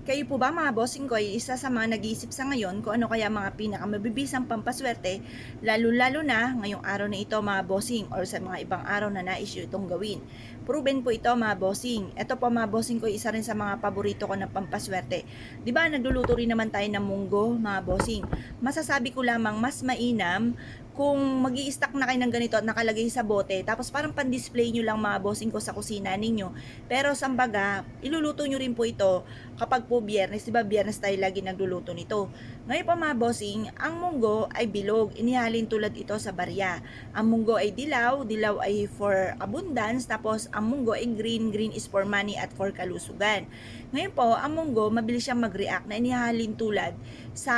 Kayo po ba mga bossing ko ay isa sa mga nag-iisip sa ngayon kung ano kaya mga pinakamabibisang pampaswerte, lalo-lalo na ngayong araw na ito mga bossing or sa mga ibang araw na nais nyo itong gawin. Proven po ito mga bossing. Ito po mga bossing ko isa rin sa mga paborito ko na pampaswerte. Di ba nagluluto rin naman tayo ng munggo mga bossing. Masasabi ko lamang mas mainam kung mag stack na kayo ng ganito at nakalagay sa bote, tapos parang pan-display nyo lang mga bossing ko sa kusina ninyo. Pero sambaga, iluluto nyo rin po ito kapag po biyernes, di ba biyernes tayo lagi nagluluto nito. Ngayon po mga bossing, ang munggo ay bilog, inihalin tulad ito sa barya. Ang munggo ay dilaw, dilaw ay for abundance, tapos ang munggo ay green, green is for money at for kalusugan. Ngayon po, ang munggo, mabilis siyang mag-react na inihalin tulad sa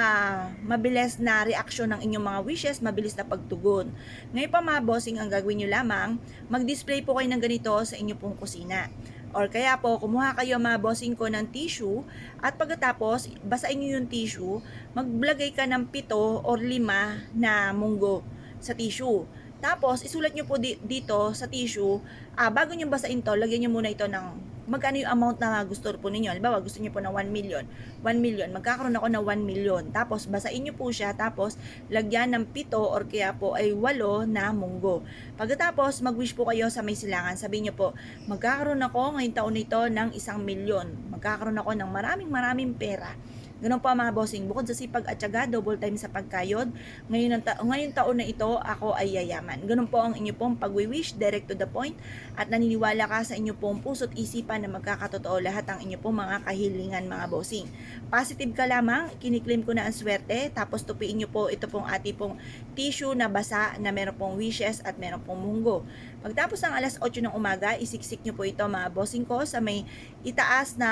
mabilis na reaksyon ng inyong mga wishes, mabilis na pagtugon. Ngayon pa mga bossing, ang gagawin nyo lamang, mag-display po kayo ng ganito sa inyong pong kusina. Or kaya po, kumuha kayo mga bossing ko ng tissue at pagkatapos, basahin nyo yung tissue, maglagay ka ng 7 or 5 na munggo sa tissue. Tapos, isulat nyo po dito sa tissue, bago nyo basahin to, lagyan nyo muna ito ng magkano yung amount na gusto po ninyo. Halimbawa, gusto nyo po ng 1 million. 1 million, magkakaroon ako ng 1 million. Tapos, basahin nyo po siya, tapos, lagyan ng 7 or kaya po ay 8 na munggo. Pagkatapos, mag-wish po kayo sa may silangan. Sabihin nyo po, magkakaroon ako ngayong taon nito ng 1 milyon. Magkakaroon ako ng maraming pera. Ganun po mga bossing, bukod sa sipag at syaga, double time sa pagkayod, ngayong taon na ito, ako ay yayaman. Ganun po ang inyo pong pag-wish, direct to the point, at naniniwala ka sa inyo pong puso't isipan na magkakatotoo lahat ang inyo pong mga kahilingan mga bossing. Positive ka lamang, kiniklaim ko na ang swerte, tapos tupiin nyo po ito pong ating pong tissue na basa na meron pong wishes at meron pong munggo. Pagtapos ng alas 8 ng umaga, isiksik nyo po ito mga bossing ko sa may itaas na,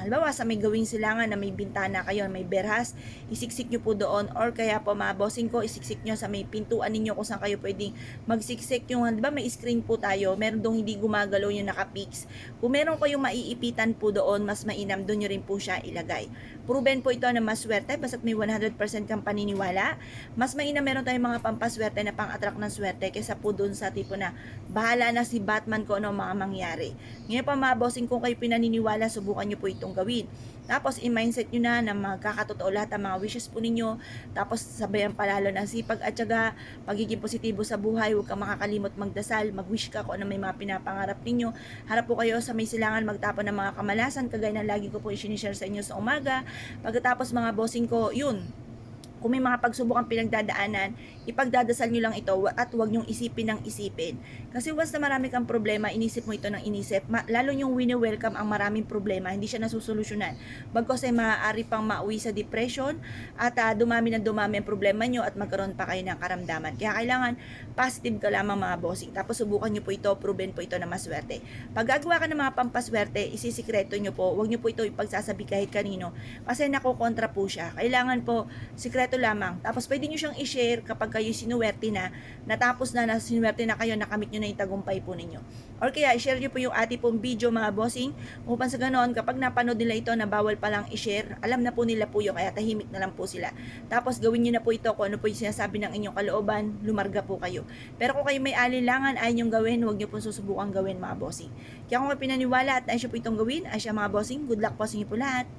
halimbawa sa may gawing silangan na may bintana kayo, may berhas, isiksik nyo po doon, or kaya po mga bossing ko, isiksik nyo sa may pintuan ninyo kung saan kayo pwedeng magsiksik yung, di ba may screen po tayo, meron doon hindi gumagalaw yung naka-fix. Kung meron kayong maiipitan po doon, mas mainam doon nyo rin po siya ilagay. Proven po ito na maswerte, basta't may 100% kang paniniwala, mas mainam meron tayong mga pampaswerte na pang-attract ng swerte kaysa po doon sa tipo na bahala na si Batman ko ano mga mangyari. Ngayon pa mga bossing, kung kayo pinaniniwala, subukan nyo po itong gawin. Tapos i-mindset nyo na magkakatotoo lahat ang mga wishes po ninyo. Tapos sabayan palalo ng sipag at syaga, pagiging positibo sa buhay, huwag kang makakalimot magdasal, mag-wish ka kung ano may mga pinapangarap ninyo. Harap po kayo sa may silangan, magtapon ng mga kamalasan, kagaya ng lagi ko po i-share sa inyo sa umaga. Pagkatapos mga bossing ko, yun, kung may mga pagsubok ang pinagdadaanan, ipagdadasal nyo lang ito at huwag nyong isipin ng isipin. Kasi once na marami kang problema, inisip mo ito ng inisip, lalo nyong wini-welcome ang maraming problema, hindi siya nasusolusyonan. Bagkos ay maaari pang mauwi sa depression at dumami ng dumami ang problema nyo at magkaroon pa kayo ng karamdaman. Kaya kailangan positive ka lamang mga bossing. Tapos subukan nyo po ito, proven po ito na maswerte. Pag gagawa ka ng mga pampaswerte, isisikreto nyo po, huwag nyo po ito ipagsasabi kahit kanino kasi nakokontra po siya. Kailangan po sikreto lamang. Tapos pwede nyo siyang i-share kapag kayo sinuwerte na, natapos na sinuwerte na kayo, nakamit nyo na yung tagumpay po ninyo. Or kaya i-share nyo po yung ating pong video mga bossing, upang sa ganoon kapag napanood nila ito na bawal palang i-share, alam na po nila po yun, kaya tahimik na lang po sila. Tapos gawin nyo na po ito kung ano po yung sinasabi ng inyong kalooban, lumarga po kayo. Pero kung kayo may alinlangan ay inyong gawin, huwag nyo po susubukan gawin mga bossing. Kaya kung kayo pinaniwala at nais nyo po itong gawin, ay siya mga bossing, good luck po sa inyo po lahat.